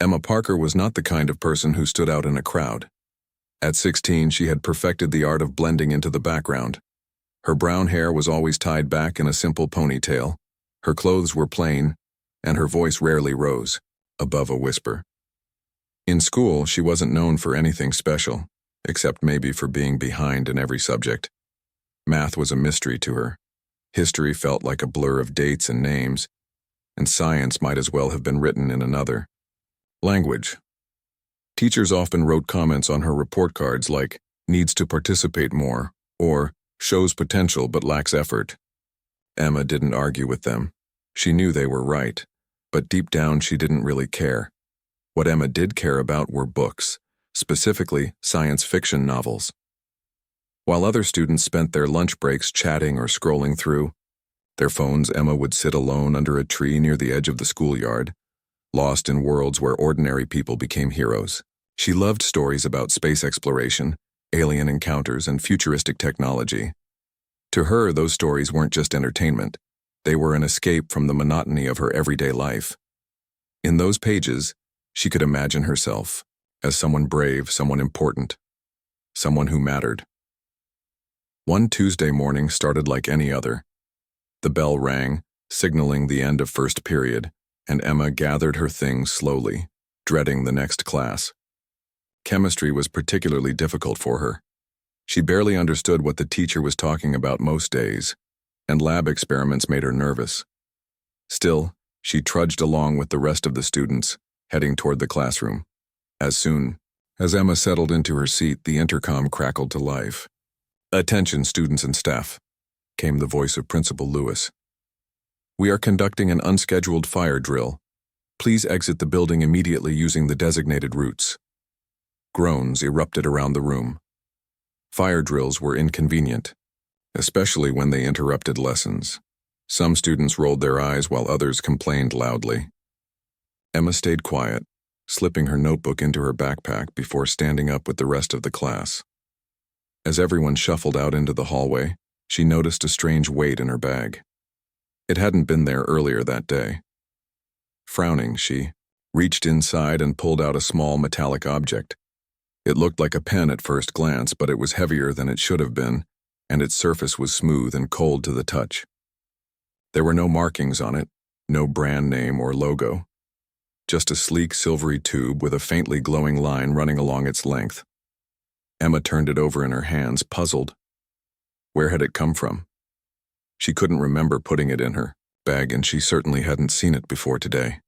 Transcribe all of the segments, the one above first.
Emma Parker was not the kind of person who stood out in a crowd. At 16, she had perfected the art of blending into the background. Her brown hair was always tied back in a simple ponytail, her clothes were plain, and her voice rarely rose, above a whisper. In school, she wasn't known for anything special, except maybe for being behind in every subject. Math was a mystery to her. History felt like a blur of dates and names, and science might as well have been written in another. Language. Teachers often wrote comments on her report cards like, needs to participate more, or shows potential but lacks effort. Emma didn't argue with them. She knew they were right, but deep down she didn't really care. What Emma did care about were books, specifically science fiction novels. While other students spent their lunch breaks chatting or scrolling through their phones, Emma would sit alone under a tree near the edge of the schoolyard, lost in worlds where ordinary people became heroes. She loved stories about space exploration, alien encounters, and futuristic technology. To her, those stories weren't just entertainment. They were an escape from the monotony of her everyday life. In those pages, she could imagine herself as someone brave, someone important, someone who mattered. One Tuesday morning started like any other. The bell rang, signaling the end of first period, and Emma gathered her things slowly, dreading the next class. Chemistry was particularly difficult for her. She barely understood what the teacher was talking about most days, and lab experiments made her nervous. Still, she trudged along with the rest of the students, heading toward the classroom. As soon as Emma settled into her seat, the intercom crackled to life. "Attention, students and staff," came the voice of Principal Lewis. "We are conducting an unscheduled fire drill. Please exit the building immediately using the designated routes." Groans erupted around the room. Fire drills were inconvenient, especially when they interrupted lessons. Some students rolled their eyes while others complained loudly. Emma stayed quiet, slipping her notebook into her backpack before standing up with the rest of the class. As everyone shuffled out into the hallway, she noticed a strange weight in her bag. It hadn't been there earlier that day. Frowning, she reached inside and pulled out a small metallic object. It looked like a pen at first glance, but it was heavier than it should have been, and its surface was smooth and cold to the touch. There were no markings on it, no brand name or logo. Just a sleek silvery tube with a faintly glowing line running along its length. Emma turned it over in her hands, puzzled. Where had it come from? She couldn't remember putting it in her bag, and she certainly hadn't seen it before today.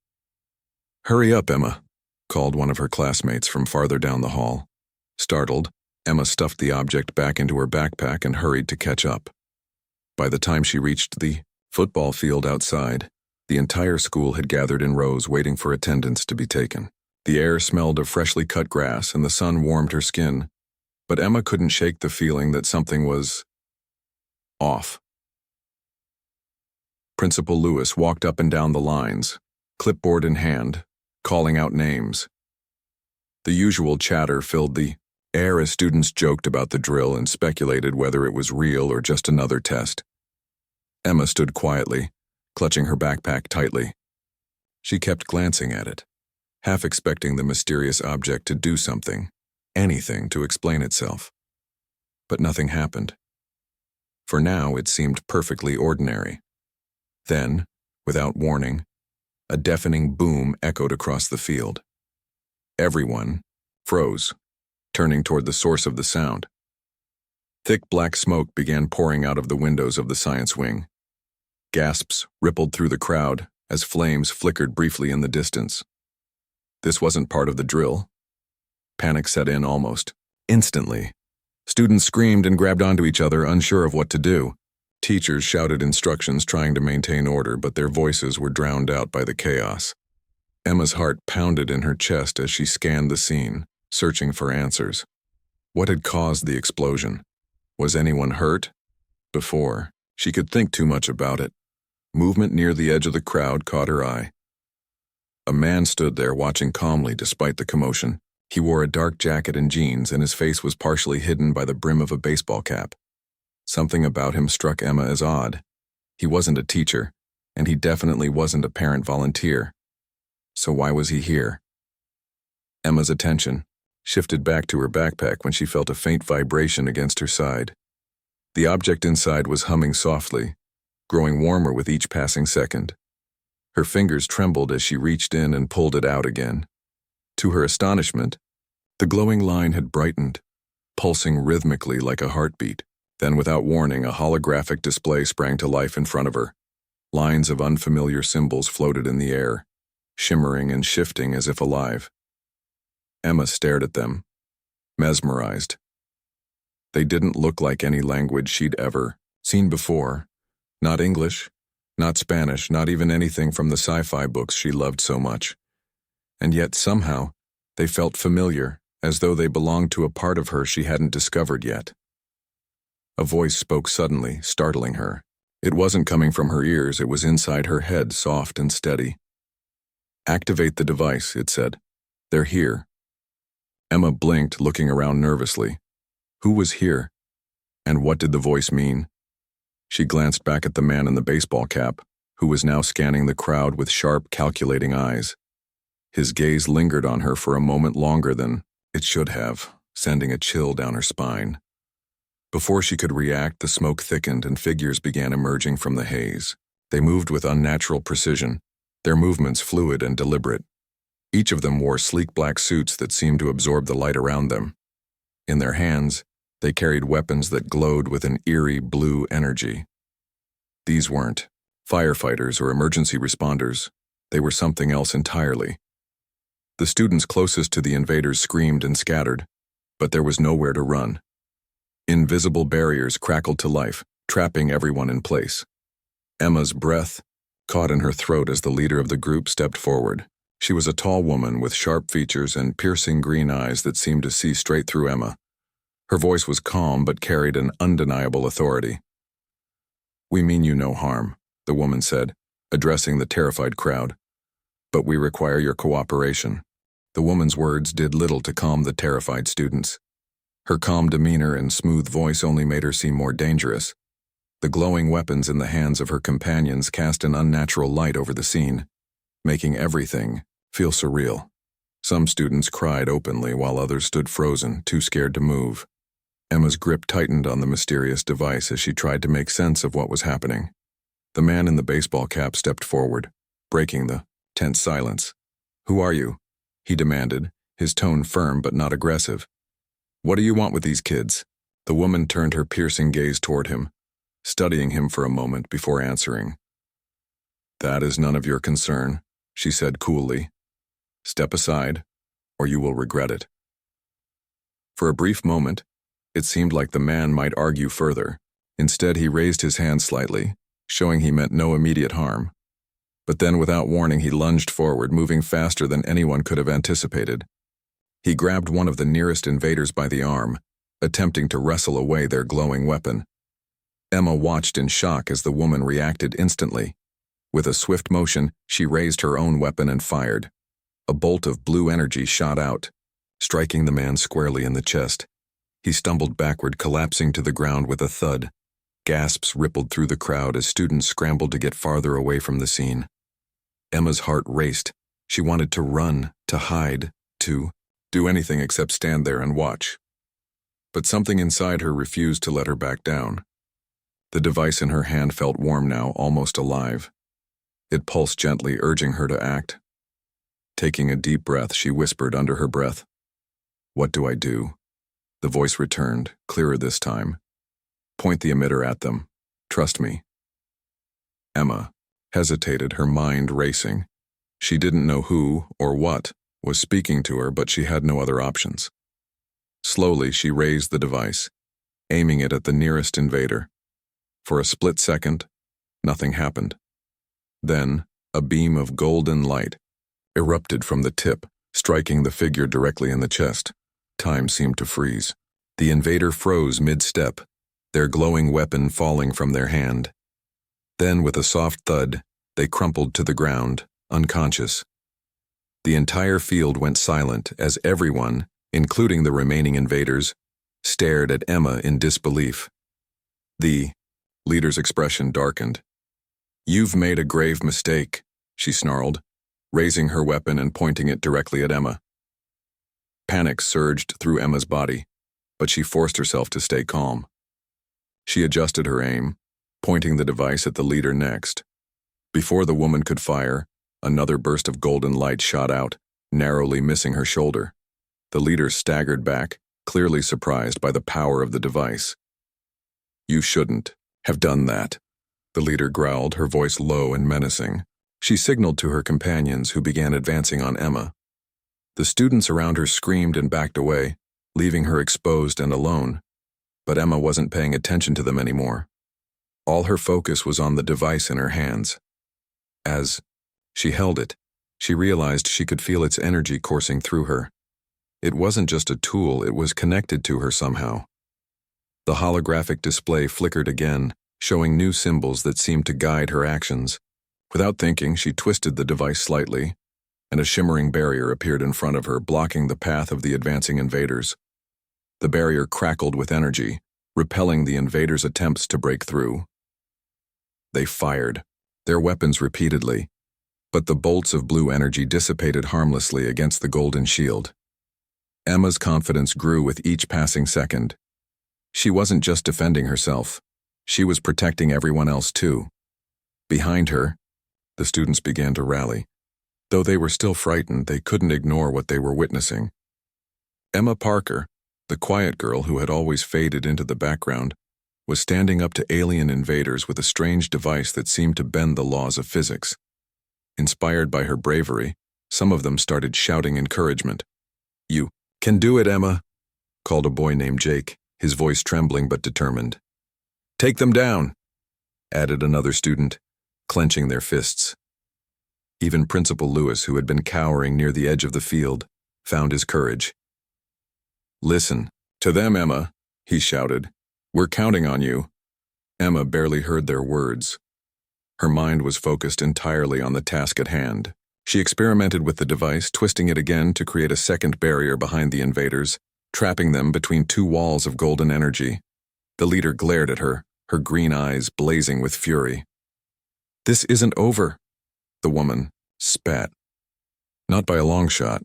"Hurry up, Emma," called one of her classmates from farther down the hall. Startled, Emma stuffed the object back into her backpack and hurried to catch up. By the time she reached the football field outside, the entire school had gathered in rows waiting for attendance to be taken. The air smelled of freshly cut grass and the sun warmed her skin, but Emma couldn't shake the feeling that something was off. Principal Lewis walked up and down the lines, clipboard in hand, calling out names. The usual chatter filled the air as students joked about the drill and speculated whether it was real or just another test. Emma stood quietly, clutching her backpack tightly. She kept glancing at it, half expecting the mysterious object to do something, anything to explain itself. But nothing happened. For now, it seemed perfectly ordinary. Then, without warning, a deafening boom echoed across the field. Everyone froze, turning toward the source of the sound. Thick black smoke began pouring out of the windows of the science wing. Gasps rippled through the crowd as flames flickered briefly in the distance. This wasn't part of the drill. Panic set in almost instantly. Students screamed and grabbed onto each other, unsure of what to do. Teachers shouted instructions trying to maintain order, but their voices were drowned out by the chaos. Emma's heart pounded in her chest as she scanned the scene, searching for answers. What had caused the explosion? Was anyone hurt? Before she could think too much about it, movement near the edge of the crowd caught her eye. A man stood there watching calmly despite the commotion. He wore a dark jacket and jeans, and his face was partially hidden by the brim of a baseball cap. Something about him struck Emma as odd. He wasn't a teacher, and he definitely wasn't a parent volunteer. So why was he here? Emma's attention shifted back to her backpack when she felt a faint vibration against her side. The object inside was humming softly, growing warmer with each passing second. Her fingers trembled as she reached in and pulled it out again. To her astonishment, the glowing line had brightened, pulsing rhythmically like a heartbeat. Then, without warning, a holographic display sprang to life in front of her. Lines of unfamiliar symbols floated in the air, shimmering and shifting as if alive. Emma stared at them, mesmerized. They didn't look like any language she'd ever seen before. Not English, not Spanish, not even anything from the sci-fi books she loved so much. And yet, somehow, they felt familiar, as though they belonged to a part of her she hadn't discovered yet. A voice spoke suddenly, startling her. It wasn't coming from her ears, it was inside her head, soft and steady. "Activate the device," it said. "They're here." Emma blinked, looking around nervously. Who was here? And what did the voice mean? She glanced back at the man in the baseball cap, who was now scanning the crowd with sharp, calculating eyes. His gaze lingered on her for a moment longer than it should have, sending a chill down her spine. Before she could react, the smoke thickened and figures began emerging from the haze. They moved with unnatural precision, their movements fluid and deliberate. Each of them wore sleek black suits that seemed to absorb the light around them. In their hands, they carried weapons that glowed with an eerie blue energy. These weren't firefighters or emergency responders. They were something else entirely. The students closest to the invaders screamed and scattered, but there was nowhere to run. Invisible barriers crackled to life, trapping everyone in place. Emma's breath caught in her throat as the leader of the group stepped forward. She was a tall woman with sharp features and piercing green eyes that seemed to see straight through Emma. Her voice was calm but carried an undeniable authority. "We mean you no harm," the woman said, addressing the terrified crowd. "But we require your cooperation." The woman's words did little to calm the terrified students. Her calm demeanor and smooth voice only made her seem more dangerous. The glowing weapons in the hands of her companions cast an unnatural light over the scene, making everything feel surreal. Some students cried openly while others stood frozen, too scared to move. Emma's grip tightened on the mysterious device as she tried to make sense of what was happening. The man in the baseball cap stepped forward, breaking the tense silence. "Who are you?" he demanded, his tone firm but not aggressive. "What do you want with these kids?" The woman turned her piercing gaze toward him, studying him for a moment before answering. "That is none of your concern," she said coolly. "Step aside, or you will regret it." For a brief moment, it seemed like the man might argue further. Instead, he raised his hand slightly, showing he meant no immediate harm. But then, without warning, he lunged forward, moving faster than anyone could have anticipated. He grabbed one of the nearest invaders by the arm, attempting to wrestle away their glowing weapon. Emma watched in shock as the woman reacted instantly. With a swift motion, she raised her own weapon and fired. A bolt of blue energy shot out, striking the man squarely in the chest. He stumbled backward, collapsing to the ground with a thud. Gasps rippled through the crowd as students scrambled to get farther away from the scene. Emma's heart raced. She wanted to run, to hide, to do anything except stand there and watch. But something inside her refused to let her back down. The device in her hand felt warm now, almost alive. It pulsed gently, urging her to act. Taking a deep breath, she whispered under her breath, "What do I do?" The voice returned, clearer this time. "Point the emitter at them. Trust me." Emma hesitated, her mind racing. She didn't know who or what was speaking to her, but she had no other options. Slowly, she raised the device, aiming it at the nearest invader. For a split second, nothing happened. Then, a beam of golden light erupted from the tip, striking the figure directly in the chest. Time seemed to freeze. The invader froze mid-step, their glowing weapon falling from their hand. Then, with a soft thud, they crumpled to the ground, unconscious. The entire field went silent as everyone, including the remaining invaders, stared at Emma in disbelief. The leader's expression darkened. "You've made a grave mistake," she snarled, raising her weapon and pointing it directly at Emma. Panic surged through Emma's body, but she forced herself to stay calm. She adjusted her aim, pointing the device at the leader next. Before the woman could fire, another burst of golden light shot out, narrowly missing her shoulder. The leader staggered back, clearly surprised by the power of the device. "You shouldn't have done that," the leader growled, her voice low and menacing. She signaled to her companions, who began advancing on Emma. The students around her screamed and backed away, leaving her exposed and alone. But Emma wasn't paying attention to them anymore. All her focus was on the device in her hands. As she held it, she realized she could feel its energy coursing through her. It wasn't just a tool, it was connected to her somehow. The holographic display flickered again, showing new symbols that seemed to guide her actions. Without thinking, she twisted the device slightly, and a shimmering barrier appeared in front of her, blocking the path of the advancing invaders. The barrier crackled with energy, repelling the invaders' attempts to break through. They fired their weapons repeatedly, but the bolts of blue energy dissipated harmlessly against the golden shield. Emma's confidence grew with each passing second. She wasn't just defending herself, she was protecting everyone else too. Behind her, the students began to rally. Though they were still frightened, they couldn't ignore what they were witnessing. Emma Parker, the quiet girl who had always faded into the background, was standing up to alien invaders with a strange device that seemed to bend the laws of physics. Inspired by her bravery, some of them started shouting encouragement. "You can do it, Emma," called a boy named Jake, his voice trembling but determined. "Take them down," added another student, clenching their fists. Even Principal Lewis, who had been cowering near the edge of the field, found his courage. "Listen to them, Emma," he shouted. "We're counting on you." Emma barely heard their words. Her mind was focused entirely on the task at hand. She experimented with the device, twisting it again to create a second barrier behind the invaders, trapping them between two walls of golden energy. The leader glared at her, her green eyes blazing with fury. "This isn't over," the woman spat. Not by a long shot.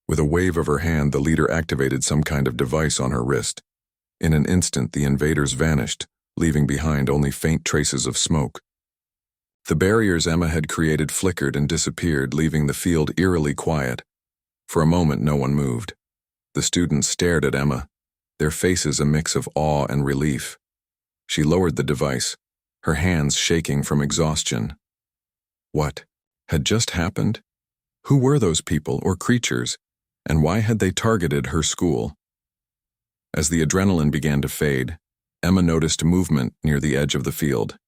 With a wave of her hand, the leader activated some kind of device on her wrist. In an instant, the invaders vanished, leaving behind only faint traces of smoke. The barriers Emma had created flickered and disappeared, leaving the field eerily quiet. For a moment, no one moved. The students stared at Emma, their faces a mix of awe and relief. She lowered the device, her hands shaking from exhaustion. What had just happened? Who were those people or creatures, and why had they targeted her school? As the adrenaline began to fade, Emma noticed movement near the edge of the field.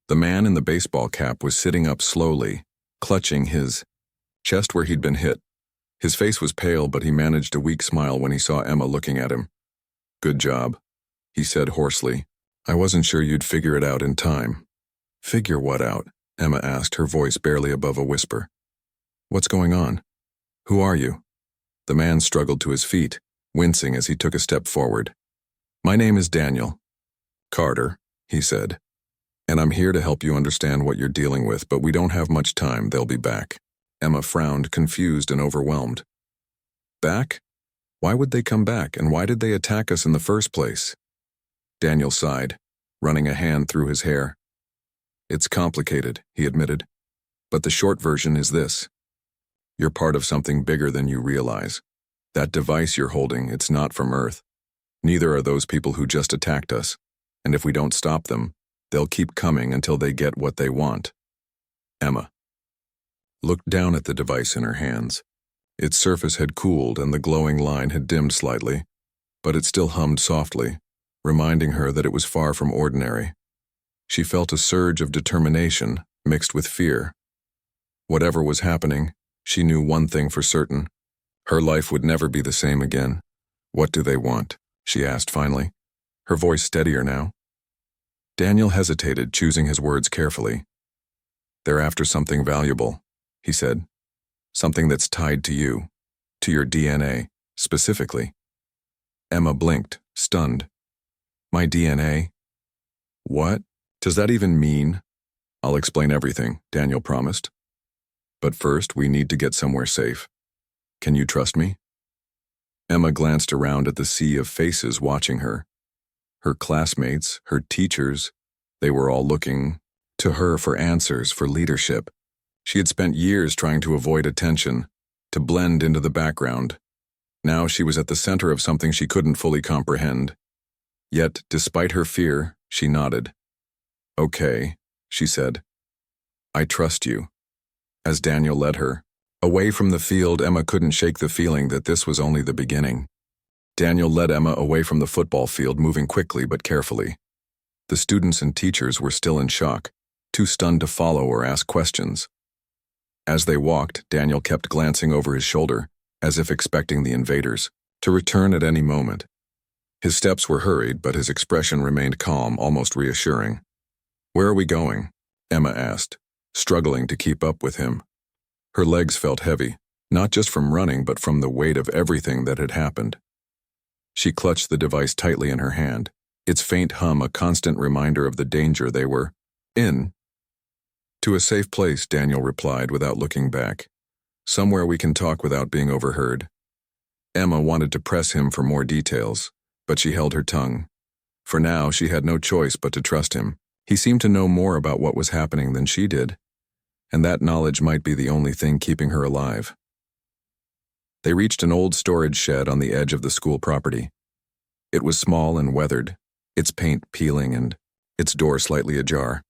The man in the baseball cap was sitting up slowly, clutching his chest where he'd been hit. His face was pale, but he managed a weak smile when he saw Emma looking at him. "Good job," he said hoarsely. "I wasn't sure you'd figure it out in time." "Figure what out?" Emma asked, her voice barely above a whisper. "What's going on? Who are you?" The man struggled to his feet, wincing as he took a step forward. "My name is Daniel Carter," he said, "and I'm here to help you understand what you're dealing with, but we don't have much time. They'll be back." Emma frowned, confused and overwhelmed. "Back? Why would they come back, and why did they attack us in the first place?" Daniel sighed, running a hand through his hair. "It's complicated," he admitted, "but the short version is this. You're part of something bigger than you realize. That device you're holding, it's not from Earth. Neither are those people who just attacked us, and if we don't stop them, they'll keep coming until they get what they want." Emma looked down at the device in her hands. Its surface had cooled and the glowing line had dimmed slightly, but it still hummed softly, reminding her that it was far from ordinary. She felt a surge of determination mixed with fear. Whatever was happening, she knew one thing for certain. Her life would never be the same again. "What do they want?" she asked finally, her voice steadier now. Daniel hesitated, choosing his words carefully. "They're after something valuable," he said. "Something that's tied to you, to your DNA, specifically." Emma blinked, stunned. "My DNA? What does that even mean?" "I'll explain everything," Daniel promised. "But first, we need to get somewhere safe. Can you trust me?" Emma glanced around at the sea of faces watching her. Her classmates, her teachers, they were all looking to her for answers, for leadership. She had spent years trying to avoid attention, to blend into the background. Now she was at the center of something she couldn't fully comprehend. Yet, despite her fear, she nodded. "Okay," she said. "I trust you." As Daniel led her away from the field, Emma couldn't shake the feeling that this was only the beginning. Daniel led Emma away from the football field, moving quickly but carefully. The students and teachers were still in shock, too stunned to follow or ask questions. As they walked, Daniel kept glancing over his shoulder, as if expecting the invaders to return at any moment. His steps were hurried, but his expression remained calm, almost reassuring. "Where are we going?" Emma asked, struggling to keep up with him. Her legs felt heavy, not just from running but from the weight of everything that had happened. She clutched the device tightly in her hand, its faint hum a constant reminder of the danger they were in. "To a safe place," Daniel replied without looking back. "Somewhere we can talk without being overheard." Emma wanted to press him for more details, but she held her tongue. For now, she had no choice but to trust him. He seemed to know more about what was happening than she did, and that knowledge might be the only thing keeping her alive. They reached an old storage shed on the edge of the school property. It was small and weathered, its paint peeling and its door slightly ajar.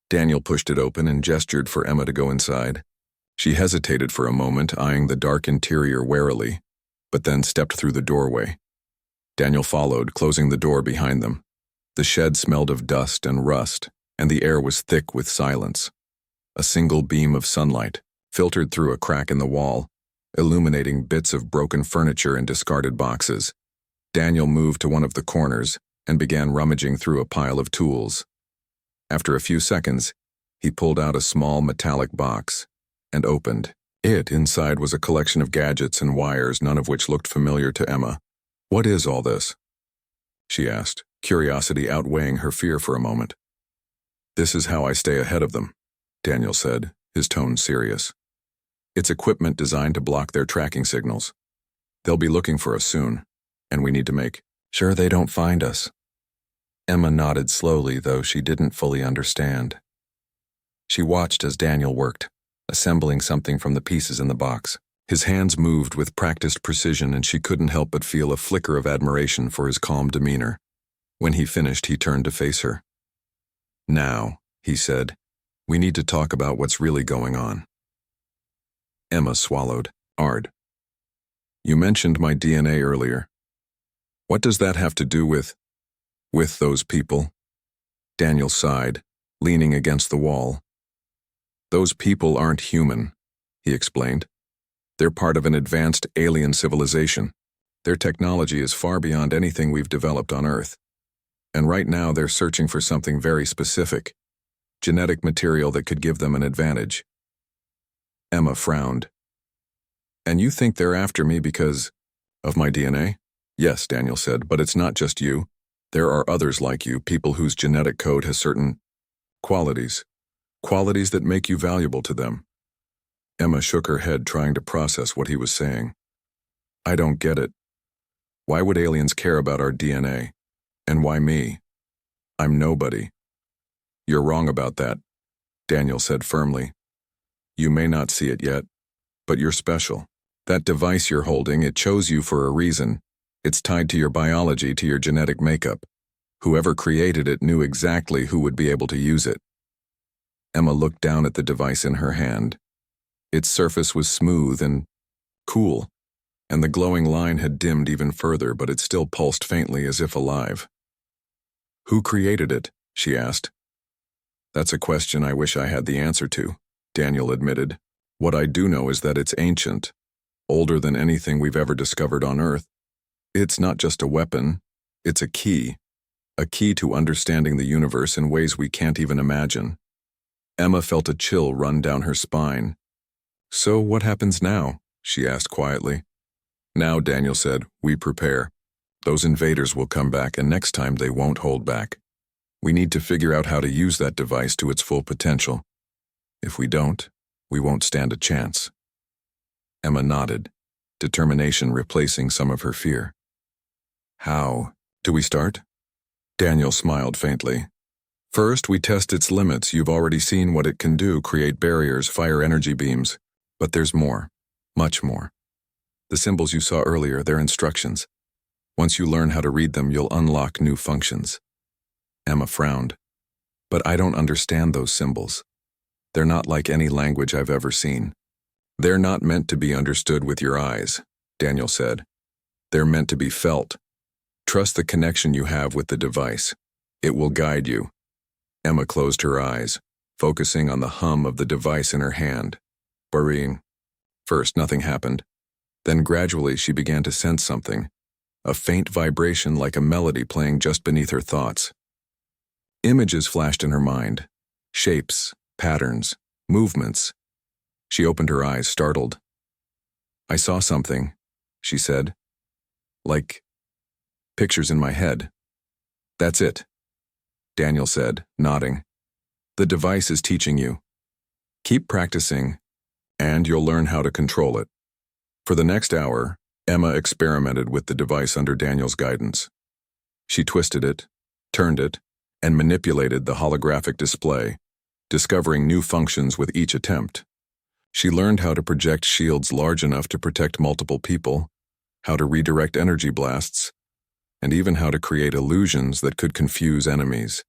Daniel pushed it open and gestured for Emma to go inside. She hesitated for a moment, eyeing the dark interior warily, but then stepped through the doorway. Daniel followed, closing the door behind them. The shed smelled of dust and rust, and the air was thick with silence. A single beam of sunlight filtered through a crack in the wall, illuminating bits of broken furniture and discarded boxes. Daniel moved to one of the corners and began rummaging through a pile of tools. After a few seconds, he pulled out a small metallic box and opened it. Inside was a collection of gadgets and wires, none of which looked familiar to Emma. "What is all this?" she asked, curiosity outweighing her fear for a moment. "This is how I stay ahead of them," Daniel said, his tone serious. "It's equipment designed to block their tracking signals. They'll be looking for us soon, and we need to make sure they don't find us." Emma nodded slowly, though she didn't fully understand. She watched as Daniel worked, assembling something from the pieces in the box. His hands moved with practiced precision, and she couldn't help but feel a flicker of admiration for his calm demeanor. When he finished, he turned to face her. "Now," he said, "we need to talk about what's really going on." Emma swallowed hard. "You mentioned my DNA earlier. What does that have to do with those people?" Daniel sighed, leaning against the wall. "Those people aren't human," he explained. "They're part of an advanced alien civilization. Their technology is far beyond anything we've developed on Earth. And right now they're searching for something very specific, genetic material that could give them an advantage." Emma frowned. "And you think they're after me because of my DNA?" "Yes," Daniel said, "but it's not just you. There are others like you, people whose genetic code has certain qualities that make you valuable to them." Emma shook her head, trying to process what he was saying. "I don't get it. Why would aliens care about our DNA? And why me? I'm nobody." "You're wrong about that," Daniel said firmly. "You may not see it yet, but you're special. That device you're holding, it chose you for a reason. It's tied to your biology, to your genetic makeup. Whoever created it knew exactly who would be able to use it." Emma looked down at the device in her hand. Its surface was smooth and cool, and the glowing line had dimmed even further, but it still pulsed faintly as if alive. "Who created it?" she asked. "That's a question I wish I had the answer to," Daniel admitted. "What I do know is that it's ancient, older than anything we've ever discovered on Earth. It's not just a weapon, it's a key to understanding the universe in ways we can't even imagine." Emma felt a chill run down her spine. "So what happens now?" she asked quietly. "Now," Daniel said, "we prepare. Those invaders will come back, and next time they won't hold back. We need to figure out how to use that device to its full potential. If we don't, we won't stand a chance." Emma nodded. determination replacing some of her fear. How do we start? Daniel smiled faintly. First, we test its limits. You've already seen what it can do, create barriers, fire energy beams. But there's more, much more. The symbols you saw earlier, they're instructions. Once you learn how to read them, you'll unlock new functions. Emma frowned. But I don't understand those symbols. They're not like any language I've ever seen. They're not meant to be understood with your eyes, Daniel said. They're meant to be felt. Trust the connection you have with the device. It will guide you. Emma closed her eyes, focusing on the hum of the device in her hand. Worrying. First, nothing happened. Then gradually she began to sense something, a faint vibration like a melody playing just beneath her thoughts. Images flashed in her mind, shapes, patterns, movements. She opened her eyes, startled. I saw something, she said. Like pictures in my head. That's it, Daniel said, nodding. The device is teaching you. Keep practicing, and you'll learn how to control it. For the next hour, Emma experimented with the device under Daniel's guidance. She twisted it, turned it, and manipulated the holographic display, discovering new functions with each attempt. She learned how to project shields large enough to protect multiple people, how to redirect energy blasts, and even how to create illusions that could confuse enemies.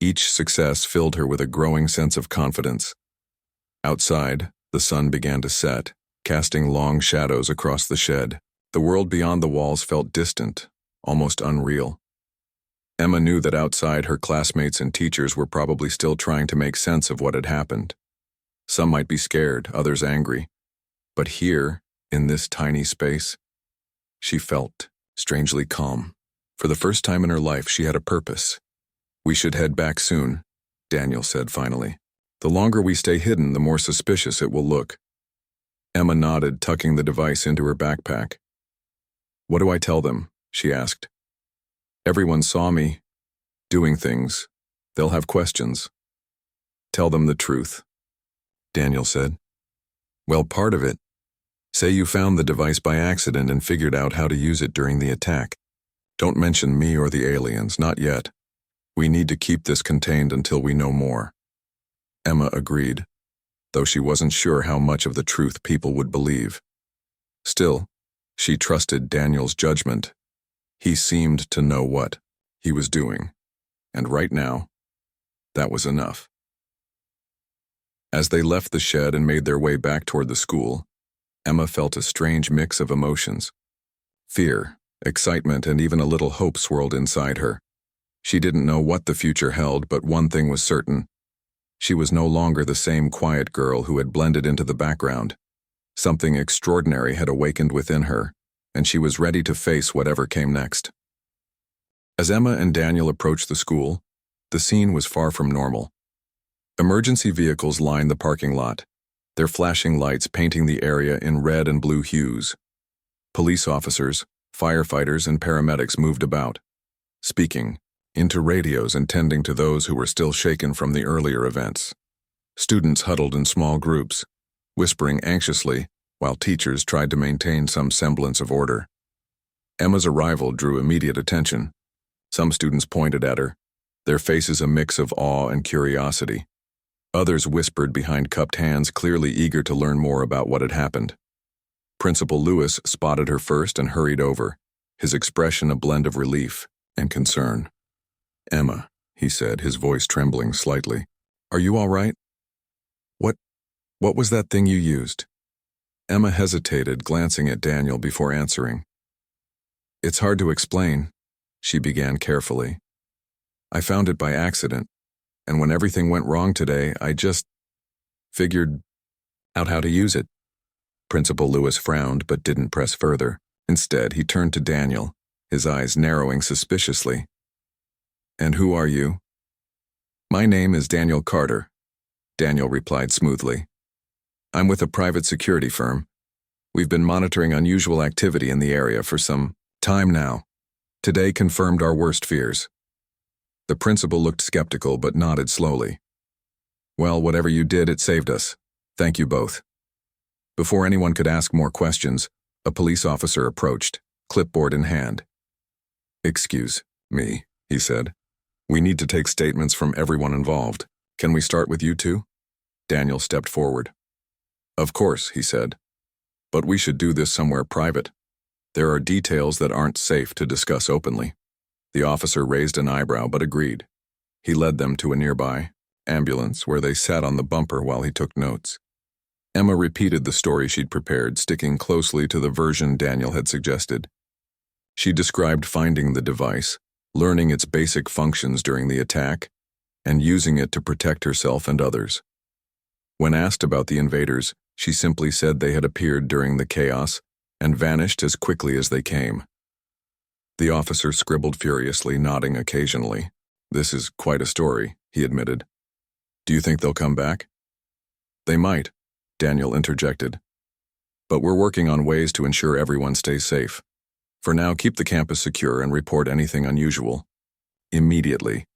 Each success filled her with a growing sense of confidence. Outside, the sun began to set, casting long shadows across the shed. The world beyond the walls felt distant, almost unreal. Emma knew that outside her classmates and teachers were probably still trying to make sense of what had happened. Some might be scared, others angry. But here, in this tiny space, she felt strangely calm. For the first time in her life, she had a purpose. We should head back soon, Daniel said finally. The longer we stay hidden, the more suspicious it will look. Emma nodded, tucking the device into her backpack. What do I tell them? She asked. Everyone saw me doing things. They'll have questions. Tell them the truth, Daniel said. Well, part of it. Say you found the device by accident and figured out how to use it during the attack. Don't mention me or the aliens, not yet. We need to keep this contained until we know more. Emma agreed, though she wasn't sure how much of the truth people would believe. Still, she trusted Daniel's judgment. He seemed to know what he was doing, and right now, that was enough. As they left the shed and made their way back toward the school, Emma felt a strange mix of emotions. Fear, excitement, and even a little hope swirled inside her. She didn't know what the future held, but one thing was certain. She was no longer the same quiet girl who had blended into the background. Something extraordinary had awakened within her, and she was ready to face whatever came next. As Emma and Daniel approached the school, the scene was far from normal. Emergency vehicles lined the parking lot, their flashing lights painting the area in red and blue hues. Police officers, firefighters, and paramedics moved about, speaking into radios and tending to those who were still shaken from the earlier events. Students huddled in small groups, whispering anxiously, while teachers tried to maintain some semblance of order. Emma's arrival drew immediate attention. Some students pointed at her, their faces a mix of awe and curiosity. Others whispered behind cupped hands, clearly eager to learn more about what had happened. Principal Lewis spotted her first and hurried over, his expression a blend of relief and concern. Emma, he said, his voice trembling slightly. Are you all right? What was that thing you used? Emma hesitated, glancing at Daniel before answering. It's hard to explain, she began carefully. I found it by accident, and when everything went wrong today, I just figured out how to use it. Principal Lewis frowned but didn't press further. Instead, he turned to Daniel, his eyes narrowing suspiciously. And who are you? My name is Daniel Carter, Daniel replied smoothly. I'm with a private security firm. We've been monitoring unusual activity in the area for some time now. Today confirmed our worst fears. The principal looked skeptical but nodded slowly. Well, whatever you did, it saved us. Thank you both. Before anyone could ask more questions, a police officer approached, clipboard in hand. "Excuse me," he said. "We need to take statements from everyone involved. Can we start with you two?" Daniel stepped forward. "Of course," he said. "But we should do this somewhere private. There are details that aren't safe to discuss openly." The officer raised an eyebrow but agreed. He led them to a nearby ambulance where they sat on the bumper while he took notes. Emma repeated the story she'd prepared, sticking closely to the version Daniel had suggested. She described finding the device, learning its basic functions during the attack, and using it to protect herself and others. When asked about the invaders, she simply said they had appeared during the chaos and vanished as quickly as they came. The officer scribbled furiously, nodding occasionally. "This is quite a story," he admitted. "Do you think they'll come back?" "They might," Daniel interjected. "But we're working on ways to ensure everyone stays safe. For now, keep the campus secure and report anything unusual. Immediately."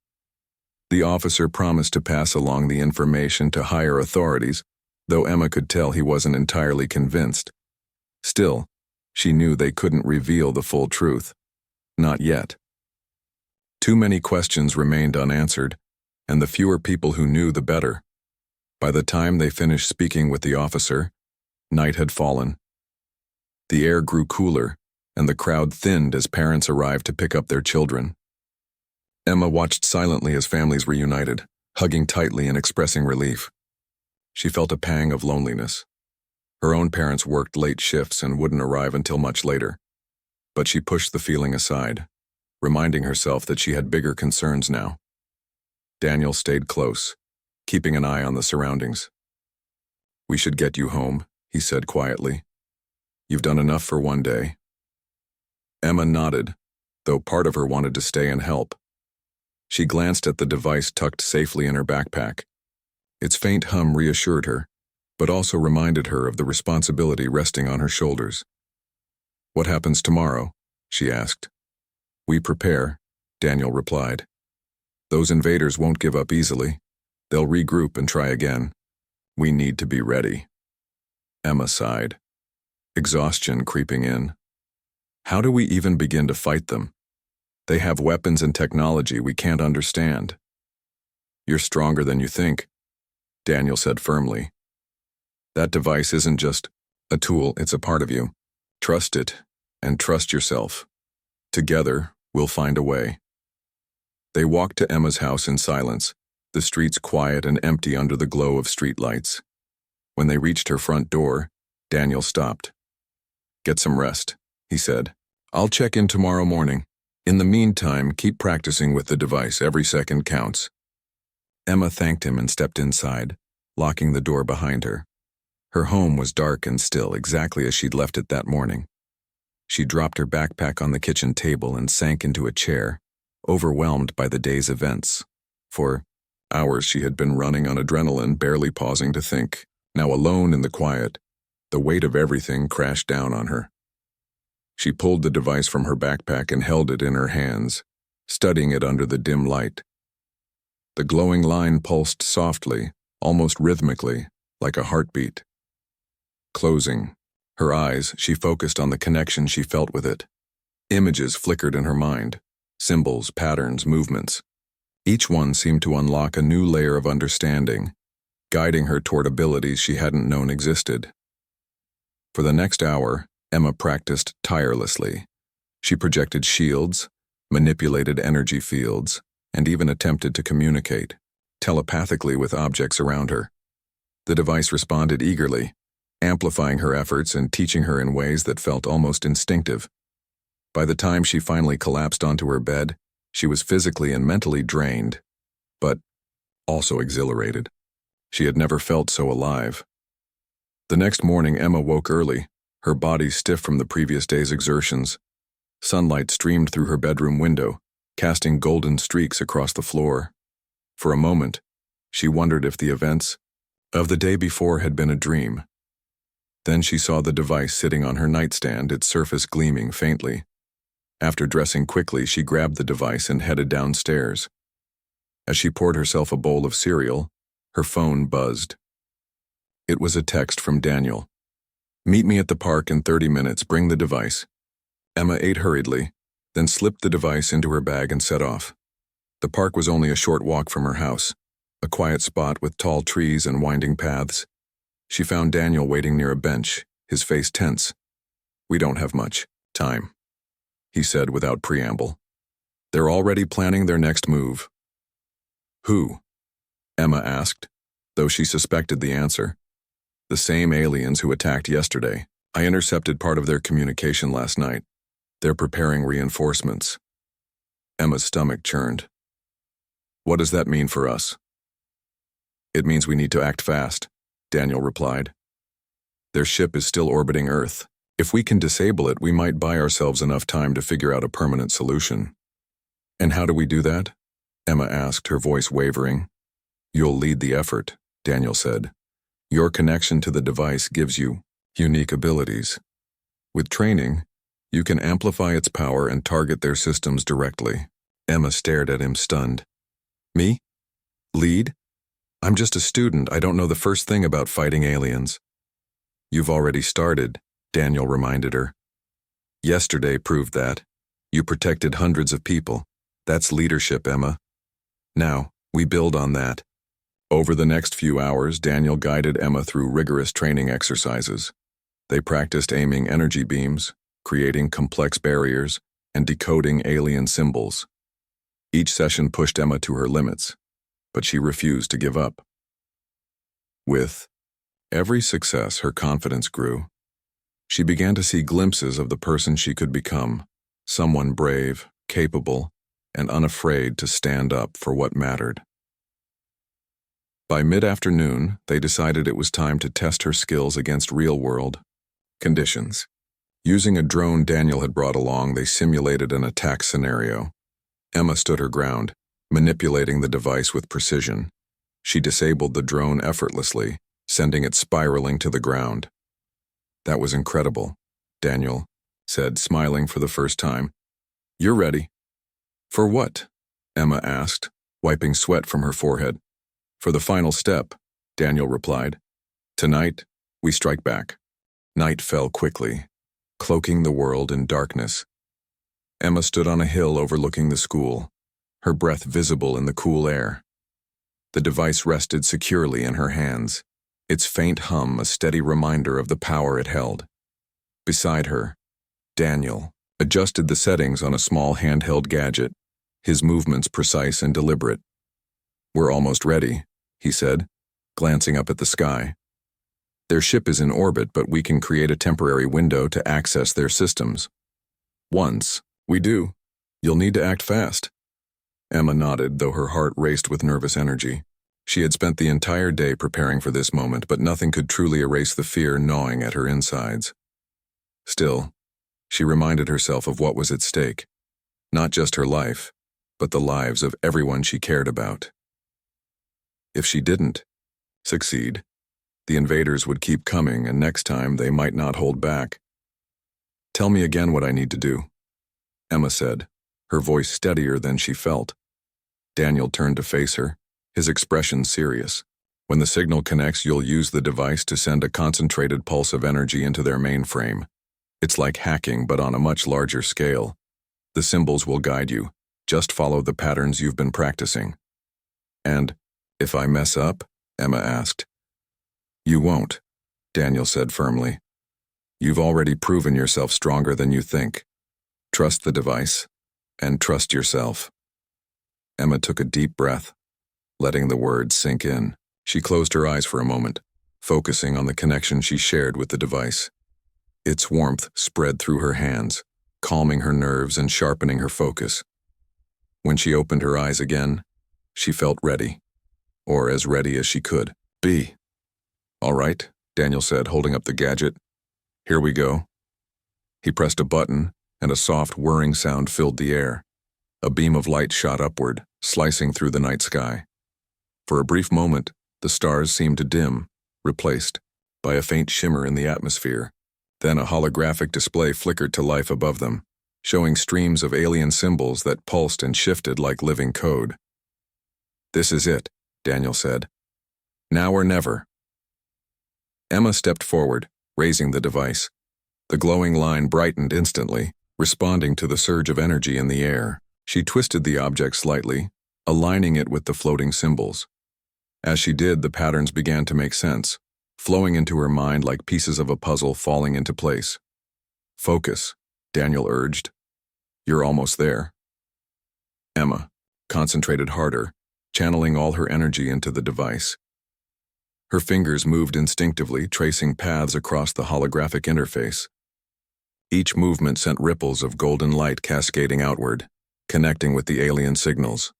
The officer promised to pass along the information to higher authorities, though Emma could tell he wasn't entirely convinced. Still, she knew they couldn't reveal the full truth. Not yet. Too many questions remained unanswered, and the fewer people who knew, the better. By the time they finished speaking with the officer, night had fallen. The air grew cooler, and the crowd thinned as parents arrived to pick up their children. Emma watched silently as families reunited, hugging tightly and expressing relief. She felt a pang of loneliness. Her own parents worked late shifts and wouldn't arrive until much later. But she pushed the feeling aside, reminding herself that she had bigger concerns now. Daniel stayed close, keeping an eye on the surroundings. "We should get you home," he said quietly. "You've done enough for one day." Emma nodded, though part of her wanted to stay and help. She glanced at the device tucked safely in her backpack. Its faint hum reassured her, but also reminded her of the responsibility resting on her shoulders. "What happens tomorrow?" she asked. "We prepare," Daniel replied. "Those invaders won't give up easily. They'll regroup and try again. We need to be ready." Emma sighed, exhaustion creeping in. How do we even begin to fight them? They have weapons and technology we can't understand. "You're stronger than you think," Daniel said firmly. "That device isn't just a tool, it's a part of you. Trust it, and trust yourself. Together, we'll find a way." They walked to Emma's house in silence, the streets quiet and empty under the glow of streetlights. When they reached her front door, Daniel stopped. "Get some rest," he said. "I'll check in tomorrow morning. In the meantime, keep practicing with the device. Every second counts." Emma thanked him and stepped inside, locking the door behind her. Her home was dark and still, exactly as she'd left it that morning. She dropped her backpack on the kitchen table and sank into a chair, overwhelmed by the day's events. For hours she had been running on adrenaline, barely pausing to think. Now alone in the quiet, the weight of everything crashed down on her. She pulled the device from her backpack and held it in her hands, studying it under the dim light. The glowing line pulsed softly, almost rhythmically, like a heartbeat. Closing her eyes, she focused on the connection she felt with it. Images flickered in her mind, symbols, patterns, movements. Each one seemed to unlock a new layer of understanding, guiding her toward abilities she hadn't known existed. For the next hour, Emma practiced tirelessly. She projected shields, manipulated energy fields, and even attempted to communicate, telepathically with objects around her. The device responded eagerly, amplifying her efforts and teaching her in ways that felt almost instinctive. By the time she finally collapsed onto her bed, she was physically and mentally drained, but also exhilarated. She had never felt so alive. The next morning, Emma woke early, her body stiff from the previous day's exertions. Sunlight streamed through her bedroom window, casting golden streaks across the floor. For a moment, she wondered if the events of the day before had been a dream. Then she saw the device sitting on her nightstand, its surface gleaming faintly. After dressing quickly, she grabbed the device and headed downstairs. As she poured herself a bowl of cereal, her phone buzzed. It was a text from Daniel. Meet me at the park in 30 minutes, bring the device. Emma ate hurriedly, then slipped the device into her bag and set off. The park was only a short walk from her house, a quiet spot with tall trees and winding paths. She found Daniel waiting near a bench, his face tense. "We don't have much time," he said without preamble. "They're already planning their next move." "Who?" Emma asked, though she suspected the answer. "The same aliens who attacked yesterday. I intercepted part of their communication last night. They're preparing reinforcements." Emma's stomach churned. "What does that mean for us?" "It means we need to act fast," Daniel replied. "Their ship is still orbiting Earth. If we can disable it, we might buy ourselves enough time to figure out a permanent solution." "And how do we do that?" Emma asked, her voice wavering. "You'll lead the effort," Daniel said. "Your connection to the device gives you unique abilities. With training, you can amplify its power and target their systems directly." Emma stared at him, stunned. "Me? Lead? I'm just a student. I don't know the first thing about fighting aliens." "You've already started," Daniel reminded her. "Yesterday proved that. You protected hundreds of people. That's leadership, Emma. Now, we build on that." Over the next few hours, Daniel guided Emma through rigorous training exercises. They practiced aiming energy beams, creating complex barriers, and decoding alien symbols. Each session pushed Emma to her limits, but she refused to give up. With every success, her confidence grew. She began to see glimpses of the person she could become, someone brave, capable, and unafraid to stand up for what mattered. By mid-afternoon, they decided it was time to test her skills against real-world conditions. Using a drone Daniel had brought along, they simulated an attack scenario. Emma stood her ground, manipulating the device with precision. She disabled the drone effortlessly, sending it spiraling to the ground. "That was incredible," Daniel said, smiling for the first time. "You're ready." "For what?" Emma asked, wiping sweat from her forehead. "For the final step," Daniel replied. "Tonight, we strike back." Night fell quickly, cloaking the world in darkness. Emma stood on a hill overlooking the school, her breath visible in the cool air. The device rested securely in her hands, its faint hum a steady reminder of the power it held. Beside her, Daniel adjusted the settings on a small handheld gadget, his movements precise and deliberate. "We're almost ready," he said, glancing up at the sky. "Their ship is in orbit, but we can create a temporary window to access their systems. Once we do, you'll need to act fast." Emma nodded, though her heart raced with nervous energy. She had spent the entire day preparing for this moment, but nothing could truly erase the fear gnawing at her insides. Still, she reminded herself of what was at stake. Not just her life, but the lives of everyone she cared about. If she didn't succeed, the invaders would keep coming, and next time they might not hold back. "Tell me again what I need to do," Emma said, her voice steadier than she felt. Daniel turned to face her, his expression serious. "When the signal connects, you'll use the device to send a concentrated pulse of energy into their mainframe. It's like hacking, but on a much larger scale. The symbols will guide you. Just follow the patterns you've been practicing." "And if I mess up?" Emma asked. "You won't," Daniel said firmly. "You've already proven yourself stronger than you think. Trust the device, and trust yourself." Emma took a deep breath, letting the words sink in. She closed her eyes for a moment, focusing on the connection she shared with the device. Its warmth spread through her hands, calming her nerves and sharpening her focus. When she opened her eyes again, she felt ready, or as ready as she could be. "All right," Daniel said, holding up the gadget. "Here we go." He pressed a button, and a soft whirring sound filled the air. A beam of light shot upward, slicing through the night sky. For a brief moment, the stars seemed to dim, replaced by a faint shimmer in the atmosphere. Then a holographic display flickered to life above them, showing streams of alien symbols that pulsed and shifted like living code. "This is it," Daniel said. "Now or never." Emma stepped forward, raising the device. The glowing line brightened instantly, responding to the surge of energy in the air. She twisted the object slightly, aligning it with the floating symbols. As she did, the patterns began to make sense, flowing into her mind like pieces of a puzzle falling into place. "Focus," Daniel urged. "You're almost there." Emma concentrated harder, channeling all her energy into the device. Her fingers moved instinctively, tracing paths across the holographic interface. Each movement sent ripples of golden light cascading outward, connecting with the alien signals.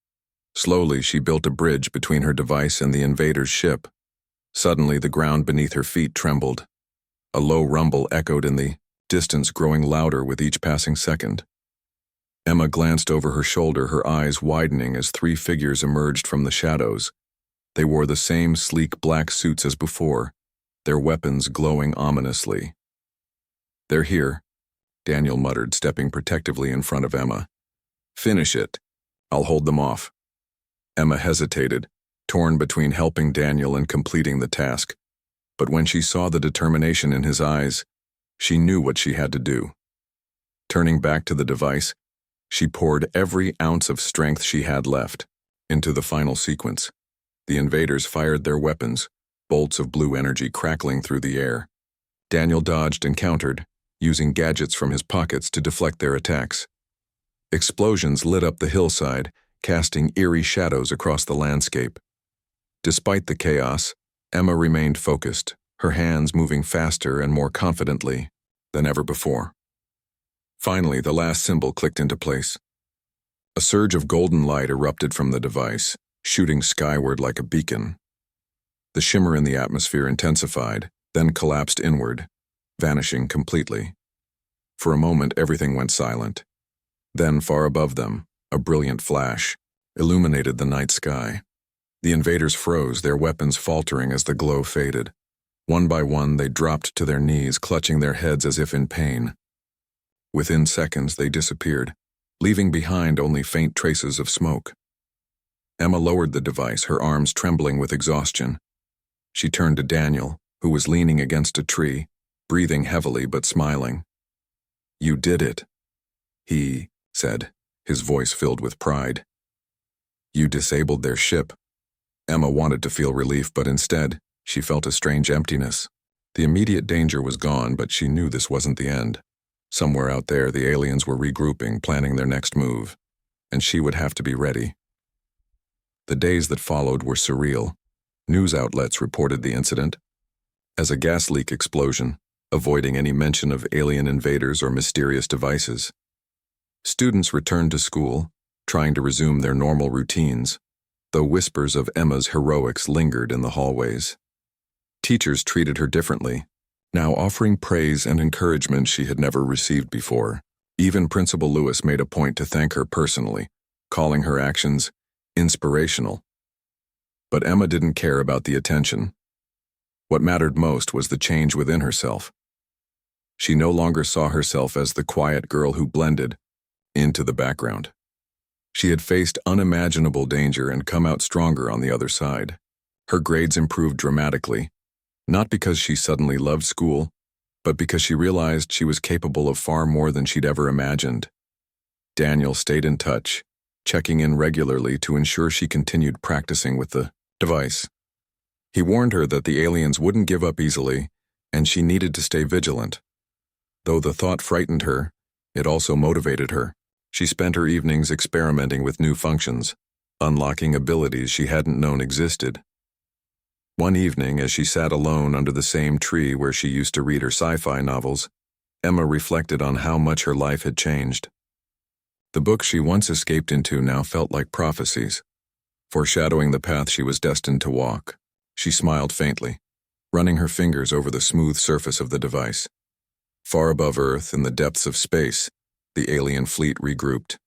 Slowly, she built a bridge between her device and the invader's ship. Suddenly, the ground beneath her feet trembled. A low rumble echoed in the distance, growing louder with each passing second. Emma glanced over her shoulder, her eyes widening as three figures emerged from the shadows. They wore the same sleek black suits as before, their weapons glowing ominously. "They're here," Daniel muttered, stepping protectively in front of Emma. "Finish it. I'll hold them off." Emma hesitated, torn between helping Daniel and completing the task. But when she saw the determination in his eyes, she knew what she had to do. Turning back to the device, she poured every ounce of strength she had left into the final sequence. The invaders fired their weapons, bolts of blue energy crackling through the air. Daniel dodged and countered, using gadgets from his pockets to deflect their attacks. Explosions lit up the hillside, casting eerie shadows across the landscape. Despite the chaos, Emma remained focused, her hands moving faster and more confidently than ever before. Finally, the last symbol clicked into place. A surge of golden light erupted from the device, shooting skyward like a beacon. The shimmer in the atmosphere intensified, then collapsed inward, vanishing completely. For a moment, everything went silent. Then, far above them, a brilliant flash illuminated the night sky. The invaders froze, their weapons faltering as the glow faded. One by one, they dropped to their knees, clutching their heads as if in pain. Within seconds, they disappeared, leaving behind only faint traces of smoke. Emma lowered the device, her arms trembling with exhaustion. She turned to Daniel, who was leaning against a tree, breathing heavily but smiling. "You did it," he said, his voice filled with pride. "You disabled their ship." Emma wanted to feel relief, but instead, she felt a strange emptiness. The immediate danger was gone, but she knew this wasn't the end. Somewhere out there, the aliens were regrouping, planning their next move, and she would have to be ready. The days that followed were surreal. News outlets reported the incident as a gas leak explosion, avoiding any mention of alien invaders or mysterious devices. Students returned to school, trying to resume their normal routines, though whispers of Emma's heroics lingered in the hallways. Teachers treated her differently, now offering praise and encouragement she had never received before. Even Principal Lewis made a point to thank her personally, calling her actions inspirational. But Emma didn't care about the attention. What mattered most was the change within herself. She no longer saw herself as the quiet girl who blended into the background. She had faced unimaginable danger and come out stronger on the other side. Her grades improved dramatically, not because she suddenly loved school, but because she realized she was capable of far more than she'd ever imagined. Daniel stayed in touch, checking in regularly to ensure she continued practicing with the device. He warned her that the aliens wouldn't give up easily, and she needed to stay vigilant. Though the thought frightened her, it also motivated her. She spent her evenings experimenting with new functions, unlocking abilities she hadn't known existed. One evening, as she sat alone under the same tree where she used to read her sci-fi novels, Emma reflected on how much her life had changed. The books she once escaped into now felt like prophecies, foreshadowing the path she was destined to walk. She smiled faintly, running her fingers over the smooth surface of the device. Far above Earth, in the depths of space, the alien fleet regrouped.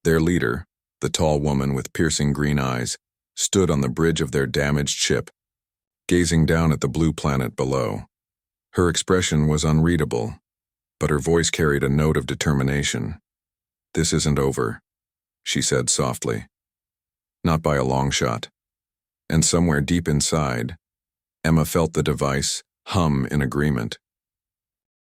Their leader, the tall woman with piercing green eyes, stood on the bridge of their damaged ship, gazing down at the blue planet below. Her expression was unreadable, but her voice carried a note of determination. "This isn't over," she said softly. Not by a long shot. And somewhere deep inside, Emma felt the device, hum in agreement.